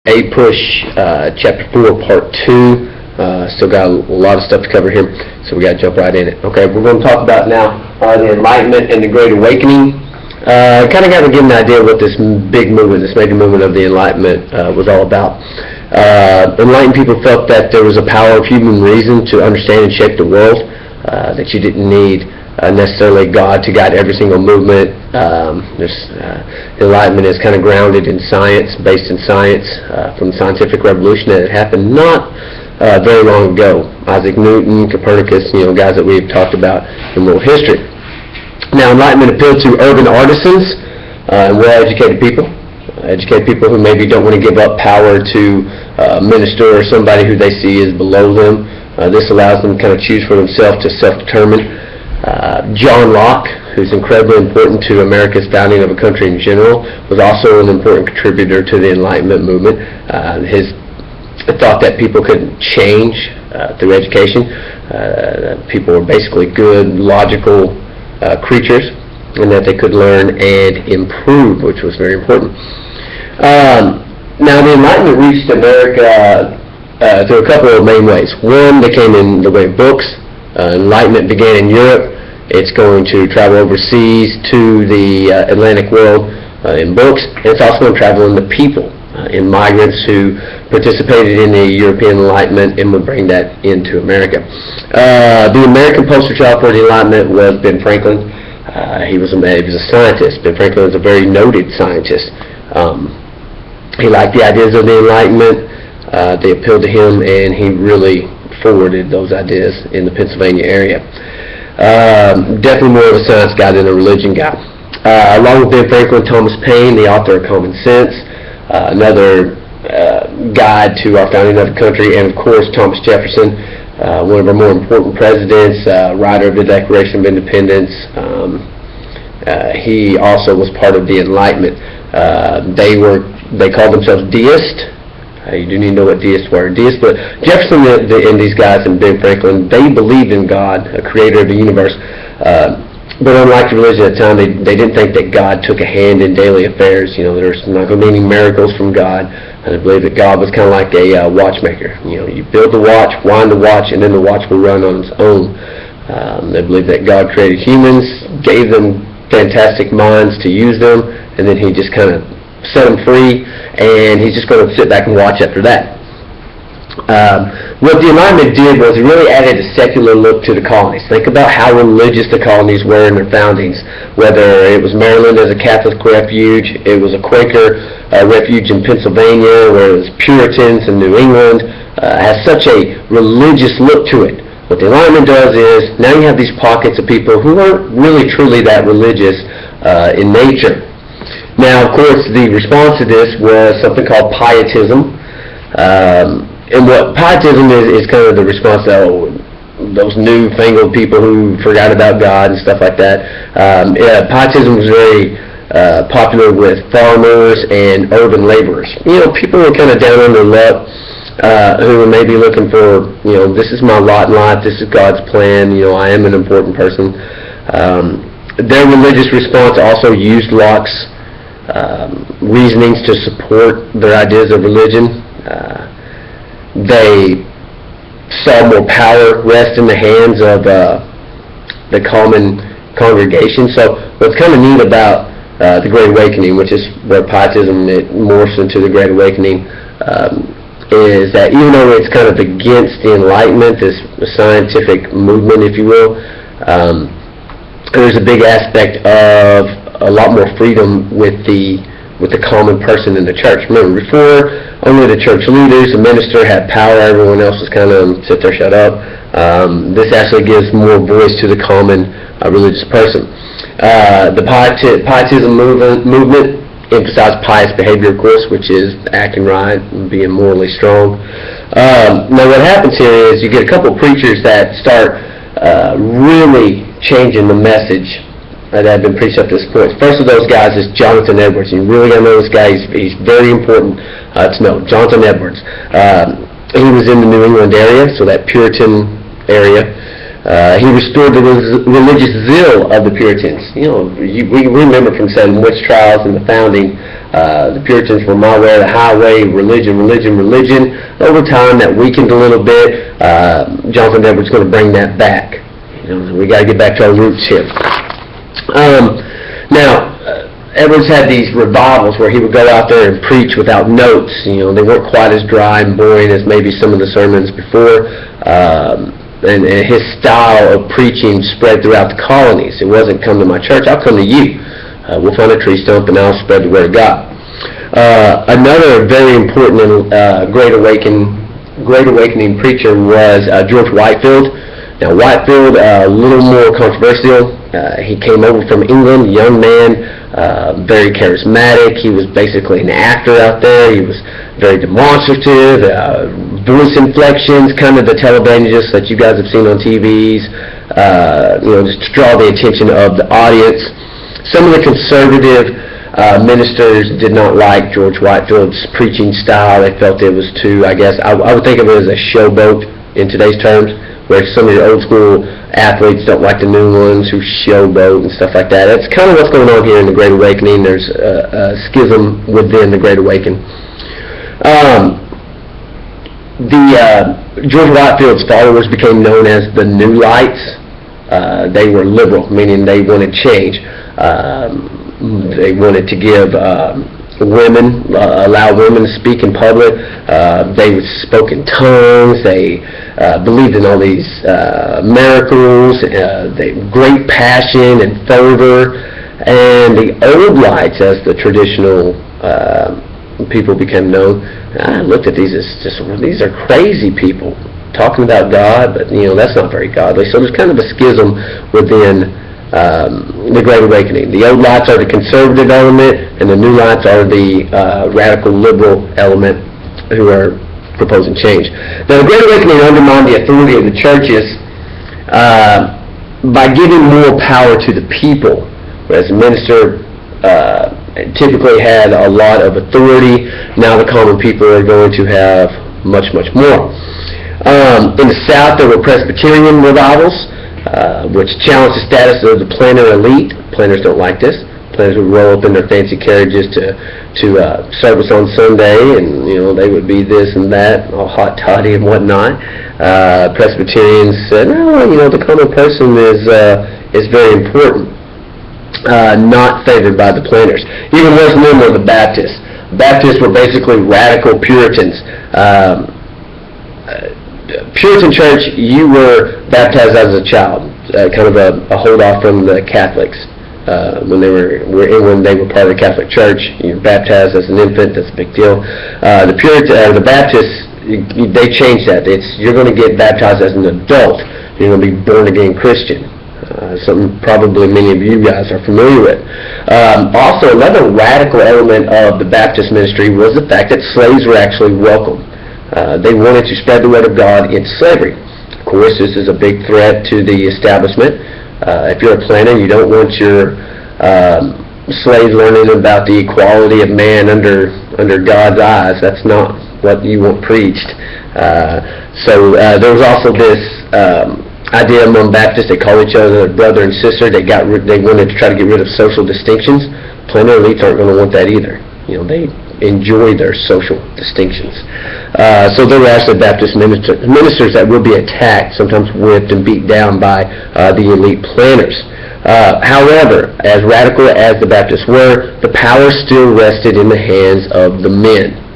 APUSH Chapter 4, Part 2. Still got a lot of stuff to cover here, so we got to jump right in it. Okay, we're going to talk about now the Enlightenment and the Great Awakening. Kind of got to get an idea what this big movement, this major movement of the Enlightenment was all about. Enlightened people felt that there was a power of human reason to understand and shape the world, that you didn't need necessarily God to guide every single movement. Enlightenment is kind of grounded in science, based in science, from the scientific revolution that had happened not very long ago. Isaac Newton, Copernicus, guys that we've talked about in world history. Now, Enlightenment appealed to urban artisans and well-educated people. Educated people who maybe don't want to give up power to a minister or somebody who they see as below them. This allows them to kind of choose for themselves to self-determine. John Locke, who's incredibly important to America's founding of a country in general, was also an important contributor to the Enlightenment movement. His thought that people could change through education. People were basically good, logical creatures, and that they could learn and improve, which was very important. Now, the Enlightenment reached America through a couple of main ways. One, they came in the way of books. Enlightenment began in Europe. It's going to travel overseas to the Atlantic world in books. And it's also going to travel in the people, in migrants who participated in the European Enlightenment and would bring that into America. The American poster child for the Enlightenment was Ben Franklin. He was a scientist. Ben Franklin was a very noted scientist. He liked the ideas of the Enlightenment. They appealed to him, and he really forwarded those ideas in the Pennsylvania area. Definitely more of a science guy than a religion guy. Along with Ben Franklin, Thomas Paine, the author of Common Sense, another guide to our founding of the country, and of course Thomas Jefferson, one of our more important presidents, writer of the Declaration of Independence. He also was part of the Enlightenment. They called themselves deists. You do need to know what deists were. Deists, but Jefferson and these guys and Ben Franklin, they believed in God, a creator of the universe. But unlike the religion at the time, they didn't think that God took a hand in daily affairs. There's not going to be any miracles from God. And they believed that God was kind of like a watchmaker. You build the watch, wind the watch, and then the watch will run on its own. They believed that God created humans, gave them fantastic minds to use them, and then he just kind of set them free, and he's just going to sit back and watch after that. What the Enlightenment did was it really added a secular look to the colonies. Think about how religious the colonies were in their foundings, whether it was Maryland as a Catholic refuge, it was a Quaker refuge in Pennsylvania, where it was Puritans in New England. Has such a religious look to it. What the Enlightenment does is, now you have these pockets of people who aren't really truly that religious in nature. Now, of course, the response to this was something called pietism. And what pietism is kind of the response to those newfangled people who forgot about God and stuff like that. Pietism was very popular with farmers and urban laborers. People who were kind of down on their luck, who were maybe looking for, this is my lot in life, this is God's plan, I am an important person. Their religious response also used Locke's reasonings to support their ideas of religion. They saw more power rest in the hands of the common congregation. So what's kind of neat about the Great Awakening, which is where pietism morphs into the Great Awakening, is that even though it's kind of against the Enlightenment, this scientific movement, if you will, there's a big aspect of a lot more freedom with the common person in the church. Remember, before, only the church leaders, the minister had power, everyone else was kind of sit there, shut up. This actually gives more voice to the common religious person. The pietism movement emphasized pious behavior, of course, which is acting right and being morally strong. Now what happens here is you get a couple of preachers that start really changing the message that had been preached up to this point. First of those guys is Jonathan Edwards. You really got to know this guy. He's very important to know. Jonathan Edwards. He was in the New England area, so that Puritan area. He restored the religious zeal of the Puritans. We remember from Salem witch trials and the founding The Puritans were my way or the highway, religion, religion, religion. Over time, that weakened a little bit. Jonathan Edwards is going to bring that back. We got to get back to our roots here. Now, Edwards had these revivals where he would go out there and preach without notes. They weren't quite as dry and boring as maybe some of the sermons before. And his style of preaching spread throughout the colonies. It wasn't come to my church, I'll come to you. We'll find a tree stump and I'll spread the word of God. Another very important Great Awakening preacher was George Whitefield. Now Whitefield, a little more controversial. He came over from England, a young man, very charismatic. He was basically an actor out there. He was very demonstrative, voice inflections, kind of the televangelists that you guys have seen on TVs, just to draw the attention of the audience. Some of the conservative ministers did not like George Whitefield's preaching style. They felt it was too, I would think of it as a showboat in today's terms, where some of your old school athletes don't like the new ones who showboat and stuff like that. That's kind of what's going on here in the Great Awakening. There's a schism within the Great Awakening. George Whitefield's followers became known as the New Lights. They were liberal, meaning they wanted change. They wanted to give women, allow women to speak in public. They spoke in tongues. They believed in all these miracles, great passion and fervor. And the Old Lights, as the traditional people became known, I looked at these as these are crazy people talking about God, but that's not very godly. So there's kind of a schism within the Great Awakening. The Old Lights are the conservative element, and the New Lights are the radical liberal element who are proposing change. Now, the Great Awakening undermined the authority of the churches by giving more power to the people, whereas the minister typically had a lot of authority. Now the common people are going to have much, much more. In the South, there were Presbyterian revivals, which challenged the status of the planter elite. Planters don't like this. Planters would roll up in their fancy carriages to service on Sunday, and they would be this and that, all hot toddy and whatnot. Presbyterians said, no, the common person is very important. Not favored by the planters. Even worse than them were the Baptists. Baptists were basically radical Puritans. Puritan church, you were baptized as a child, kind of a hold-off from the Catholics. When they were part of the Catholic Church, you're baptized as an infant. That's a big deal. The Baptists, they changed that. You're going to get baptized as an adult. You're going to be born again Christian. Something probably many of you guys are familiar with. Also, another radical element of the Baptist ministry was the fact that slaves were actually welcome. They wanted to spread the word of God into slavery. Of course, this is a big threat to the establishment. If you're a planter, you don't want your slaves learning about the equality of man under God's eyes. That's not what you want preached. So there was also this idea among Baptists. They call each other brother and sister. They wanted to try to get rid of social distinctions. Planter elites aren't going to want that either. They enjoy their social distinctions. So there were actually Baptist ministers that would be attacked, sometimes whipped and beat down by the elite planters. However, as radical as the Baptists were, the power still rested in the hands of the men.